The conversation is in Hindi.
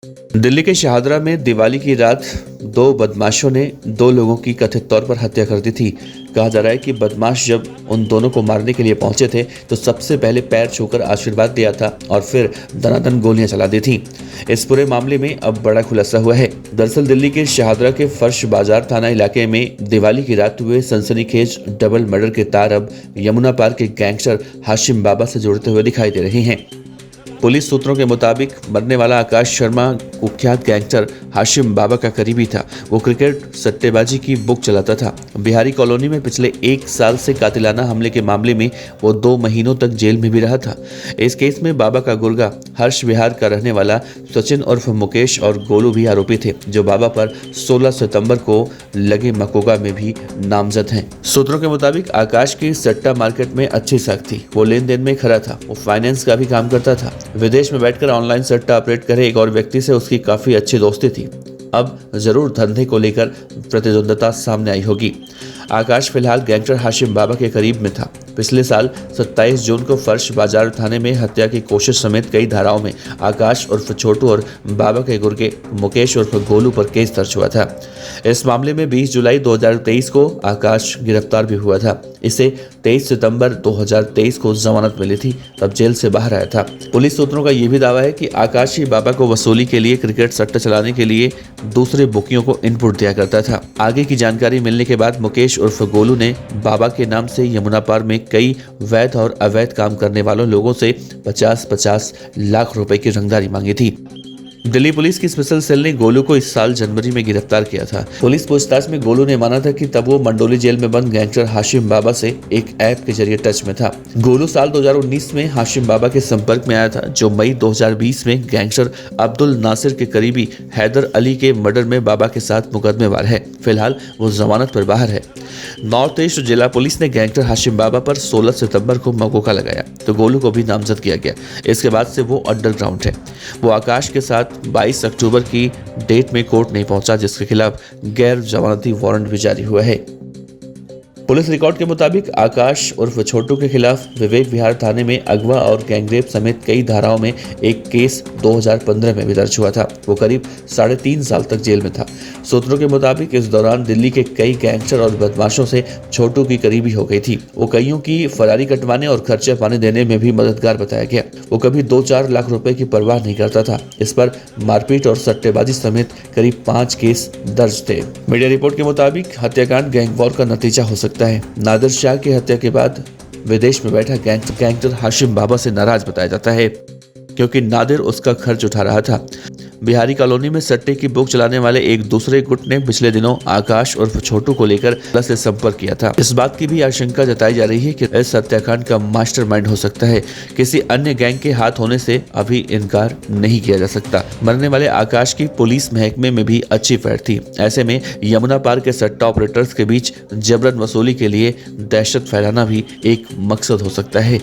दिल्ली के शाहदरा में दिवाली की रात दो बदमाशों ने दो लोगों की कथित तौर पर हत्या कर दी थी। कहा जा रहा है कि बदमाश जब उन दोनों को मारने के लिए पहुंचे थे तो सबसे पहले पैर छूकर आशीर्वाद दिया था और फिर दनादन गोलियां चला दी थी। इस पूरे मामले में अब बड़ा खुलासा हुआ है। दरअसल दिल्ली के शाहदरा के फर्श बाजार थाना इलाके में दिवाली की रात हुए सनसनीखेज डबल मर्डर के तार अब यमुना पार के गैंगस्टर हाशिम बाबा से जुड़ते हुए दिखाई दे रहे हैं। पुलिस सूत्रों के मुताबिक मरने वाला आकाश शर्मा कुख्यात गैंगस्टर हाशिम बाबा का करीबी था। वो क्रिकेट सट्टेबाजी की बुक चलाता था। बिहारी कॉलोनी में पिछले 1 साल से कातिलाना हमले के मामले में वो 2 महीनों तक जेल में भी रहा था। इस केस में बाबा का गुर्गा हर्ष विहार का रहने वाला सचिन उर्फ मुकेश और गोलू भी आरोपी थे, जो बाबा पर 16 सितंबर को लगे मकोगा में भी नामजद हैं। सूत्रों के मुताबिक आकाश की सट्टा मार्केट में अच्छी साख थी। वो लेन देन में खरा था। वो फाइनेंस का भी काम करता था। विदेश में बैठकर ऑनलाइन सट्टा ऑपरेट करे एक और व्यक्ति से उसकी काफी अच्छी दोस्ती थी। अब जरूर धंधे को लेकर प्रतिद्वंदता सामने आई होगी। आकाश फिलहाल गैंगस्टर हाशिम बाबा के करीब में था। पिछले साल 27 जून को फर्श बाजार थाने में हत्या की कोशिश समेत कई धाराओं में आकाश उर्फ छोटू और बाबा के गुर्गे मुकेश उर्फ गोलू पर केस दर्ज हुआ था। इस मामले में 20 जुलाई 2023 को आकाश गिरफ्तार भी हुआ था। इसे 23 सितंबर 2023 को जमानत मिली थी, तब जेल से बाहर आया था। पुलिस सूत्रों का यह भी दावा है कि आकाश ही बाबा को वसूली के लिए क्रिकेट सट्टा चलाने के लिए दूसरे बुकियों को इनपुट दिया करता था। आगे की जानकारी मिलने के बाद मुकेश उर्फ गोलू ने बाबा के नाम से यमुना पार में कई वैध और अवैध काम करने वालों लोगों से 50-50 लाख रुपए की रंगदारी मांगी थी। दिल्ली पुलिस की स्पेशल सेल ने गोलू को इस साल जनवरी में गिरफ्तार किया था। पुलिस पूछताछ में गोलू ने माना था कि तब वो मंडोली जेल में बंद गैंगस्टर हाशिम बाबा से एक ऐप के जरिए टच में था। गोलू साल 2019 में हाशिम बाबा के संपर्क में आया था, जो मई 2020 में गैंगस्टर अब्दुल नासिर के करीबी हैदर अली के मर्डर में बाबा के साथ मुकदमेवार है। फिलहाल वो जमानत पर बाहर है। नॉर्थ ईस्ट जिला पुलिस ने गैंगस्टर हाशिम बाबा पर 16 सितंबर को मकोका लगाया तो गोलू को भी नामजद किया गया। इसके बाद से वो अंडरग्राउंड है। वो आकाश के साथ 22 अक्टूबर की डेट में कोर्ट नहीं पहुंचा, जिसके खिलाफ गैर जमानती वारंट भी जारी हुआ है। पुलिस रिकॉर्ड के मुताबिक आकाश उर्फ छोटू के खिलाफ विवेक विहार थाने में अगवा और गैंगरेप समेत कई धाराओं में एक केस 2015 में भी दर्ज हुआ था। वो करीब 3.5 साल तक जेल में था। सूत्रों के मुताबिक इस दौरान दिल्ली के कई गैंगस्टर और बदमाशों से छोटू की करीबी हो गई थी। वो कईयों की फरारी कटवाने और खर्चे पानी देने में भी मददगार बताया गया। वो कभी 2-4 लाख रुपए की परवाह नहीं करता था। इस पर मारपीट और सट्टेबाजी समेत करीब 5 केस दर्ज थे। मीडिया रिपोर्ट के मुताबिक हत्याकांड गैंग वॉर का नतीजा हो सकता है। नादिर शाह की हत्या के बाद विदेश में बैठा गैंगस्टर हाशिम बाबा से नाराज बताया जाता है, क्योंकि नादिर उसका खर्च उठा रहा था। बिहारी कॉलोनी में सट्टे की बुक चलाने वाले एक दूसरे गुट ने पिछले दिनों आकाश उर्फ छोटू को लेकर से संपर्क किया था। इस बात की भी आशंका जताई जा रही है कि इस हत्याकांड का मास्टरमाइंड हो सकता है। किसी अन्य गैंग के हाथ होने से अभी इनकार नहीं किया जा सकता। मरने वाले आकाश की पुलिस महकमे में भी अच्छी फैट थी। ऐसे में यमुना पार के सट्टा ऑपरेटर्स के बीच जबरन वसूली के लिए दहशत फैलाना भी एक मकसद हो सकता है।